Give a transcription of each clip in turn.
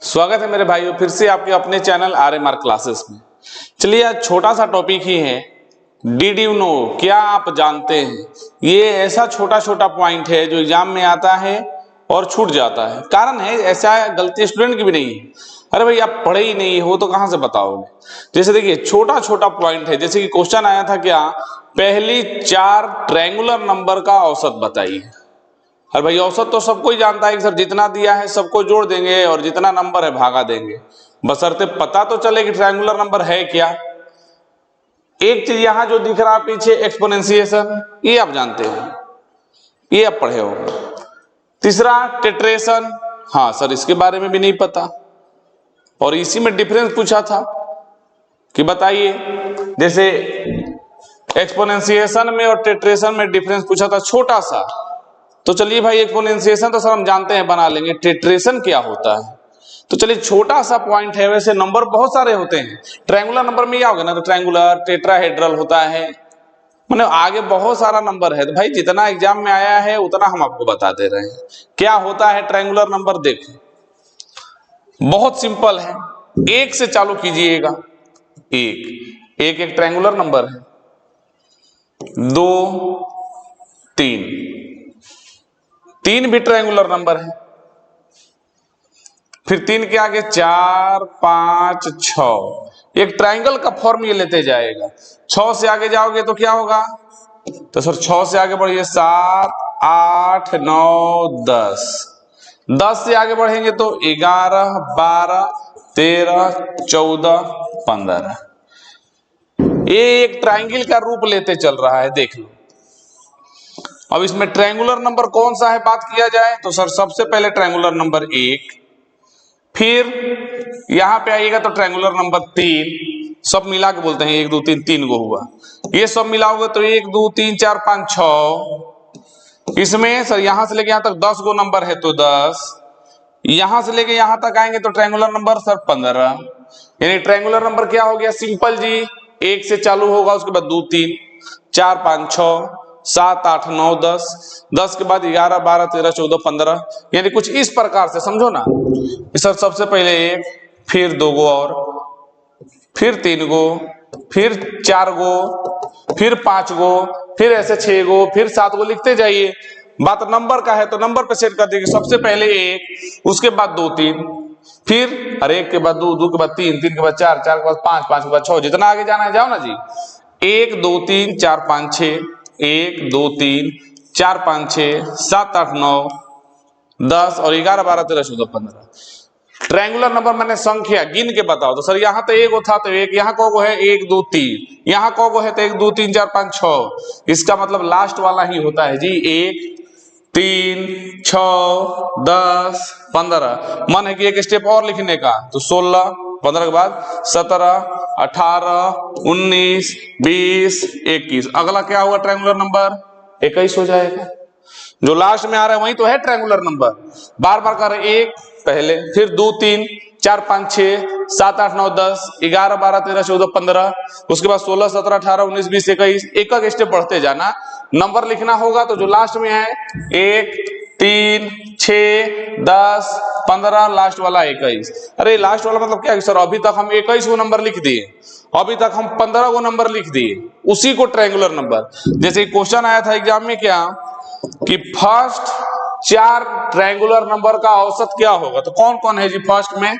स्वागत है मेरे भाइयों फिर से आपके अपने चैनल RMR क्लासेस में। चलिए आज छोटा सा टॉपिक ही है, डिड यू नो, क्या आप जानते हैं। ये ऐसा छोटा छोटा पॉइंट है जो एग्जाम में आता है और छूट जाता है। कारण है ऐसा गलती स्टूडेंट की भी नहीं है, अरे भाई आप पढ़े ही नहीं हो तो कहां से बताओगे। जैसे देखिए छोटा छोटा पॉइंट है, जैसे कि क्वेश्चन आया था क्या, पहली 4 ट्रायंगुलर नंबर का औसत बताइए। अरे भाई औसत तो सबको ही जानता है कि सर जितना दिया है सबको जोड़ देंगे और जितना नंबर है भागा देंगे, बशर्ते पता तो चले कि ट्रायंगुलर नंबर है क्या। एक चीज यहां जो दिख रहा है पीछे एक्सपोनेंशिएशन, ये आप जानते हो, ये आप पढ़े हो। तीसरा टेट्रेशन, हाँ सर इसके बारे में भी नहीं पता, और इसी में डिफरेंस पूछा था कि बताइए। जैसे एक्सपोनेंशिएशन में और टेट्रेशन में डिफरेंस पूछा था छोटा सा, तो चलिए भाई एक्सपोनेंशिएशन तो सर हम जानते हैं बना लेंगे, टेट्रेशन क्या होता है। तो चलिए छोटा सा पॉइंट है, वैसे नंबर बहुत सारे होते हैं। ट्रायंगुलर नंबर में क्या होगा ना, तो ट्रायंगुलर टेट्राहेड्रल होता है, मतलब आगे बहुत सारा नंबर है। तो भाई जितना एग्जाम में आया है उतना हम आपको बता दे रहे हैं। क्या होता है ट्रायंगुलर नंबर, देखो बहुत सिंपल है, एक से चालू कीजिएगा। एक एक ट्रायंगुलर नंबर है, 2 3 भी ट्रायंगुलर नंबर है। फिर 3 के आगे 4 5 6, एक ट्रायंगल का फॉर्म ये लेते जाएगा। 6 से आगे जाओगे तो क्या होगा, तो सर 6 से आगे बढ़िए 7 8 9 10, 10 से आगे बढ़ेंगे तो 11 12 13 14 15। ये एक ट्रायंगल का रूप लेते चल रहा है, देख लो। अब इसमें ट्रायंगुलर नंबर कौन सा है बात किया जाए तो सर सबसे पहले ट्रायंगुलर नंबर 1, फिर यहां पे आइएगा तो ट्रायंगुलर नंबर 3, सब मिला के बोलते हैं 1 2 3 3 गो हुआ। ये सब मिलाओगे तो 1 2 3 4 5 6। इसमें सर यहां से लेके यहां तक 10 गो नंबर है तो 10, यहां से लेके यहां तक आएंगे तो ट्रायंगुलर नंबर सर 15। यानी ट्रायंगुलर नंबर क्या हो गया, सिंपल जी, 1 से चालू होगा, उसके बाद 2 3 4 5 6 7 8 9 10, 10 के बाद 11 12 13 14 15। यानी कुछ इस प्रकार से समझो ना, सर सबसे पहले 1, फिर 2 गो और, फिर 3 गो, फिर 4 गो, फिर 5 गो, फिर ऐसे 6 गो, फिर 7 गो, लिखते जाइए। बात नंबर का है तो नंबर पे सेट कर देंगे। सबसे पहले 1, उसके बाद 2 3, फिर अरे 1 के बाद 2 2 के बाद 3 3 के बाद 4 4 के बाद 5 5 के बाद 6, जितना आगे जाना है जाओ ना जी। 1 2 3 4 5 6, 1 2 3 4 5 6 7 8 9 10 और 11 12 13 14 15। ट्रायंगुलर नंबर मैंने संख्या गिन के बताओ तो सर यहाँ तो 1 था तो 1, यहाँ को है 1 2 3, यहाँ को है तो 1 2 3 4 5 6। इसका मतलब लास्ट वाला ही होता है जी, 1 3 6 10 15। मन है कि एक स्टेप और लिखने का तो 16, 15 के बाद 17 18 19 20 21। अगला क्या हुआ ट्रायंगुलर नंबर 21 हो जाएगा। जो लास्ट में आ रहा है वही तो है ट्रायंगुलर नंबर। बार बार कर 1 पहले, फिर 2 3 4 5 6 7 8 9 10 11 12 13 14 15, उसके बाद 16 17 18 19 20 21। एक एक स्टेप बढ़ते जाना। नंबर लिखना होगा तो जो लास्ट में है 1 3 6 10 15, लास्ट वाला 21। अरे लास्ट वाला मतलब क्या सर, अभी तक हम 21 को नंबर लिख दिए, अभी तक हम 15 को नंबर लिख दिए, उसी को ट्रायंगुलर नंबर। जैसे क्वेश्चन आया था एग्जाम में क्या कि फर्स्ट 4 ट्रायंगुलर नंबर का औसत क्या होगा, तो कौन कौन है जी फर्स्ट में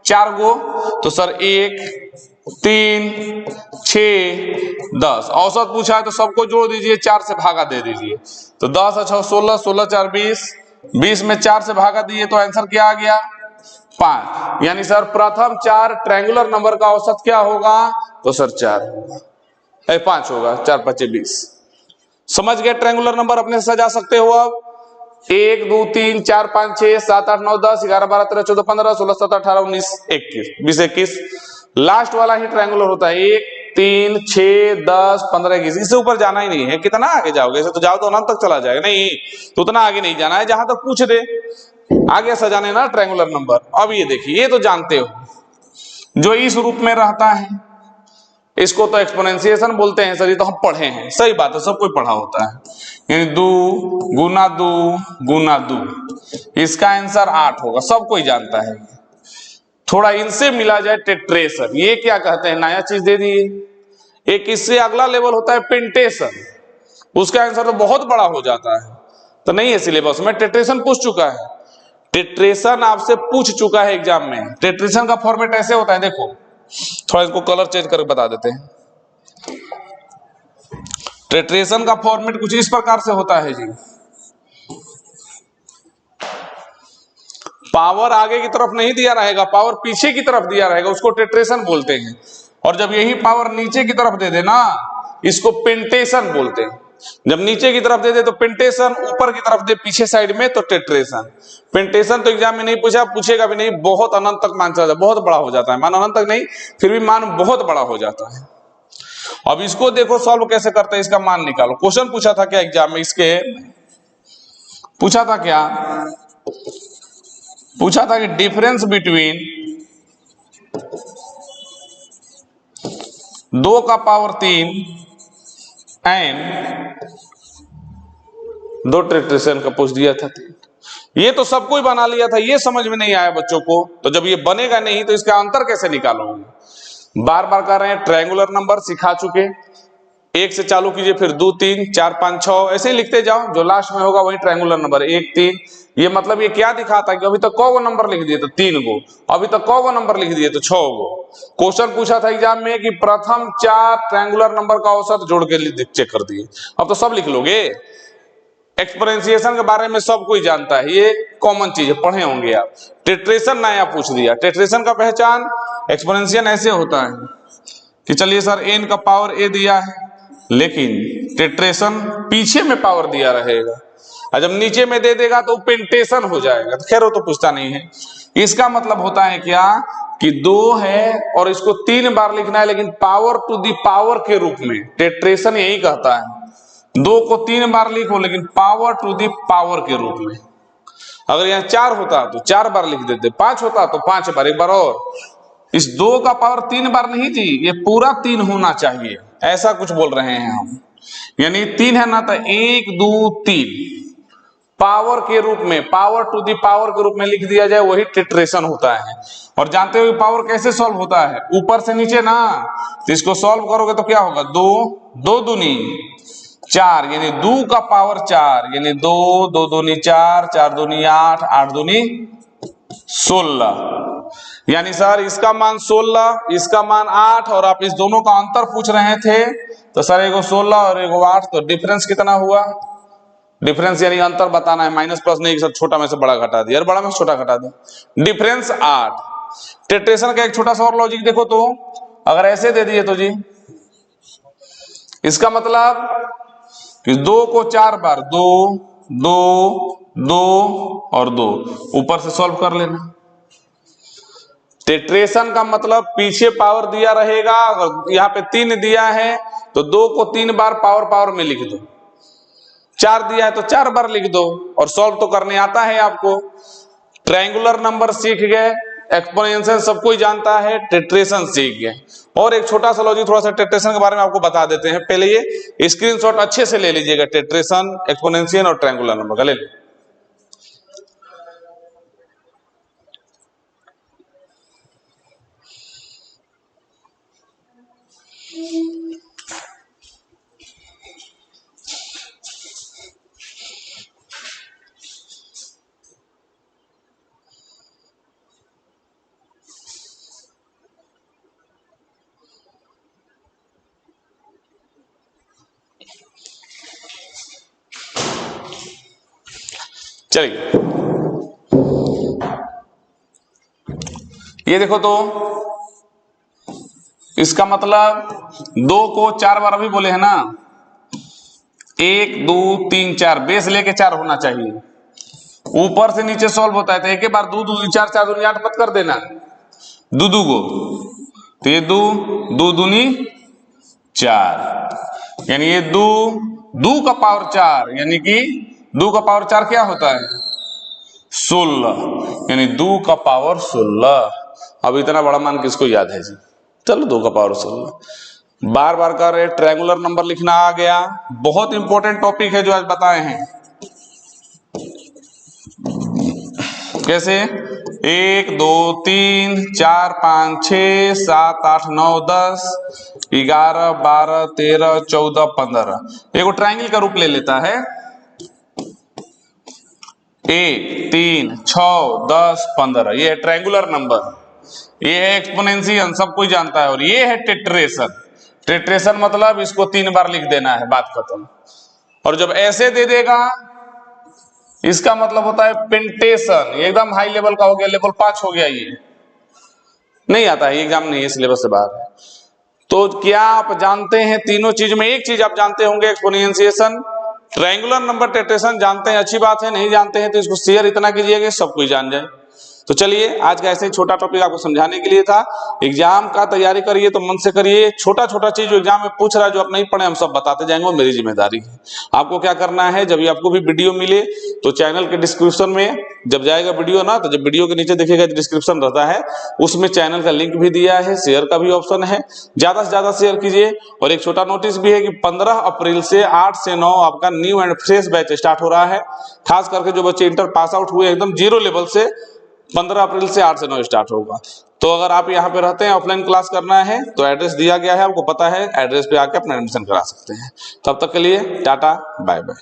4 गो, तो सर 1 3 6 10। औसत पूछा है तो सबको जोड़ दीजिए, 4 से भागा दे दीजिए तो 10 अच्छा 16 16 4 20, 20 में 4 से भागा दिए तो आंसर क्या आ गया 5। यानी सर प्रथम 4 ट्रायंगुलर नंबर का औसत क्या होगा, तो सर 4 होगा, 5 होगा, 4 5 20। समझ गए ट्रायंगुलर नंबर अपने से सजा सकते हो। अब 1 2 3 4 5 6 7 8 9 10 11 12 13 14 15 16 17 18 19 21 20 21। लास्ट वाला ही ट्रायंगुलर होता है 1 3 6 10 15 21। इससे ऊपर जाना ही नहीं है, कितना आगे जाओगे, ऐसे तो जाओ तो अनंत तक चला जाएगा, नहीं तो उतना आगे नहीं जाना है, जहां तक पूछ दे आगे सजाने ना ट्रायंगुलर नंबर। अब ये देखिए, ये तो जानते हो जो इस रूप में रहता है इसको तो एक्सपोनेंशिएशन बोलते हैं सर, ये तो हम पढ़े हैं, सही बात है, सब कोई पढ़ा होता है। यानी 2 गुना 2 गुना 2, इसका आंसर 8 होगा, सब कोई जानता है। थोड़ा इनसे मिला जाए टेट्रेशन। ये क्या कहते हैं, नया चीज दे दिए। एक इससे अगला लेवल होता है पेंटेशन, उसका आंसर तो बहुत बड़ा हो जाता है, तो नहीं है सिलेबस में। टेट्रेशन पूछ चुका है, टेट्रेशन आपसे पूछ चुका है एग्जाम में। टेट्रेशन का फॉर्मेट ऐसे होता है, देखो थोड़ा इसको कलर चेंज करके बता देते हैं। टेट्रेशन का फॉर्मेट कुछ इस प्रकार से होता है जी, पावर आगे की तरफ नहीं दिया रहेगा, पावर पीछे की तरफ दिया रहेगा, उसको टेट्रेशन बोलते हैं। और जब यही पावर नीचे की तरफ दे देना, इसको पेंटेशन बोलते हैं। जब नीचे की तरफ दे दे तो पेंटेशन, ऊपर की तरफ दे पीछे साइड में तो टेट्रेशन। पेंटेशन तो एग्जाम में नहीं पूछा, पूछेगा भी नहीं, बहुत अनंत तक मान चला जाता, बहुत बड़ा हो जाता है। मान अनंत तक नहीं, फिर भी मान बहुत बड़ा हो जाता है। अब इसको देखो सॉल्व कैसे करते हैं, इसका मान निकालो। क्वेश्चन पूछा था क्या एग्जाम में, इसके पूछा था क्या, पूछा था कि डिफरेंस बिटवीन 2 का पावर 3 एंड 2 टेट्रेशन का पूछ दिया था। ये तो सबको ही बना लिया था, ये समझ में नहीं आया बच्चों को। तो जब ये बनेगा नहीं तो इसका अंतर कैसे निकालोगे। बार बार कर रहे हैं, ट्रायंगुलर नंबर सिखा चुके, 1 से चालू कीजिए, फिर 2 3 4 5 6 ऐसे ही लिखते जाओ, जो लास्ट में होगा वही ट्रायंगुलर नंबर 1 3। ये मतलब ये क्या दिखाता है कि अभी तक को नंबर लिख दिए तो 3 गो, अभी तक को नंबर लिख दिए तो 6 गो। क्वेश्चन पूछा था एग्जाम में कि प्रथम 4 ट्रायंगुलर नंबर का औसत जोड़ के चेक कर दिए। अब तो सब लिख लोगे। एक्सपोनेंशिएशन के बारे में सब कोई जानता है, ये कॉमन चीज है, पढ़े होंगे आप। टेट्रेशन नया पूछ दिया। टेट्रेशन का पहचान, एक्सपोनेंशियल ऐसे होता है कि चलिए सर n का पावर a दिया है, लेकिन टेट्रेशन पीछे में पावर दिया रहेगा, और जब नीचे में दे देगा तो पेंटेशन हो जाएगा। तो खैर वो तो पूछता नहीं है। इसका मतलब होता है क्या कि 2 है और इसको 3 बार लिखना है, लेकिन पावर टू दी पावर के रूप में। टेट्रेशन यही कहता है, 2 को 3 बार लिखो लेकिन पावर टू दी पावर के रूप में। अगर यहाँ 4 होता तो 4 बार लिख देते, 5 होता तो 5 बार। एक बार और, इस 2 का पावर 3 बार नहीं थी, ये पूरा 3 होना चाहिए, ऐसा कुछ बोल रहे हैं हम। यानी 3 है ना, तो 1 2 3 पावर के रूप में, पावर टू दी पावर के रूप में लिख दिया जाए, वही टेट्रेशन होता है। और जानते हो पावर कैसे सॉल्व होता है, ऊपर से नीचे ना। तो इसको सॉल्व करोगे तो क्या होगा, 2 2 दूनी 4, यानी 2 का पावर 4, यानी 2 2 दूनी 4 4 दूनी 8 8 दूनी 16। यानी सर इसका मान 16, इसका मान 8, और आप इस दोनों का अंतर पूछ रहे थे, तो सर एगो 16 और एगो 8, तो डिफरेंस कितना हुआ। डिफरेंस यानी अंतर बताना है, माइनस प्लस नहीं, सर छोटा में से बड़ा घटा दिया, बड़ा में से छोटा घटा दिया, डिफरेंस 8। टेट्रेशन का एक छोटा सा और लॉजिक देखो, तो अगर ऐसे दे दिए तो जी इसका मतलब कि 2 को 4 बार, 2 2 2 और 2 ऊपर से सॉल्व कर लेना। टेट्रेशन का मतलब पीछे पावर दिया रहेगा, अगर यहाँ पे 3 दिया है तो 2 को 3 बार पावर पावर में लिख दो, 4 दिया है तो 4 बार लिख दो, और सॉल्व तो करने आता है आपको। ट्रायंगुलर नंबर सीख गए, एक्सपोनेंशियल सब कोई जानता है, टेट्रेशन सीख गए। और एक छोटा सा लॉजिक थोड़ा सा टेट्रेशन के बारे में आपको बता देते हैं। पहले ये स्क्रीनशॉट अच्छे से ले लीजिएगा, टेट्रेशन, एक्सपोनेंशियल और ट्रायंगुलर नंबर का ले लीजिए। चलिए ये देखो, तो इसका मतलब 2 को 4 बार अभी बोले हैं ना, 1 2 3 4, बेस लेके 4 होना चाहिए। ऊपर से नीचे सॉल्व होता है तो एक बार 2 2 4 4 दूनी 8 मत कर देना, 2 2 गो, तो ये 2 2 दूनी 4, यानी ये 2 2 का पावर 4, यानी कि 2 का पावर 4 क्या होता है, 16, यानी 2 का पावर 16। अब इतना बड़ा मान किसको याद है जी, चलो 2 का पावर 16। बार बार कर रहे, ट्रायंगुलर नंबर लिखना आ गया, बहुत इंपॉर्टेंट टॉपिक है जो आज बताए हैं। कैसे, 1 2 3 4 5 6 7 8 9 10 11 12 13 14 15। एगो ट्राइंगल का रूप ले लेता है। 1 3 6 10 15, ये है ट्रायंगुलर नंबर, ये है एक्सपोनेंशियल, सब कोई जानता है। और ये है टेट्रेशन। टेट्रेशन मतलब इसको 3 बार लिख देना है, बात खत्म। और जब ऐसे दे देगा इसका मतलब होता है पेंटेशन, एकदम हाई लेवल का हो गया, लेवल 5 हो गया। ये नहीं आता है, एग्जाम नहीं है, सिलेबस से बाहर है। तो क्या आप जानते हैं तीनों चीज में एक चीज आप जानते होंगे, एक्सपोनेंशिएशन, ट्रायंगुलर नंबर, टेट्रेशन जानते हैं, अच्छी बात है। नहीं जानते हैं तो इसको शेयर इतना कीजिएगा सब कोई जान जाए। तो चलिए आज का ऐसे ही छोटा टॉपिक आपको समझाने के लिए था। एग्जाम का तैयारी करिए तो मन से करिए, छोटा छोटा चीज जो एग्जाम में पूछ रहा है, जो आप नहीं पढ़े हम सब बताते जाएंगे, वो मेरी जिम्मेदारी है। आपको क्या करना है, जब भी आपको भी वीडियो मिले तो चैनल के डिस्क्रिप्शन में जब जाएगा वीडियो ना, तो जब वीडियो के नीचे देखिएगा डिस्क्रिप्शन रहता है, उसमें चैनल का लिंक भी दिया है, शेयर का भी ऑप्शन है, ज्यादा से ज्यादा शेयर कीजिए। और एक छोटा नोटिस भी है कि 15 अप्रैल से 8 से 9 आपका new and fresh batch start हो रहा है। खास करके जो बच्चे इंटर पास आउट हुए एकदम जीरो लेवल से, 15 अप्रैल से 8 से 9 स्टार्ट होगा। तो अगर आप यहाँ पे रहते हैं, ऑफलाइन क्लास करना है तो एड्रेस दिया गया है, आपको पता है, एड्रेस पे आके अपना एडमिशन करा सकते हैं। तब तक के लिए टाटा बाय बाय।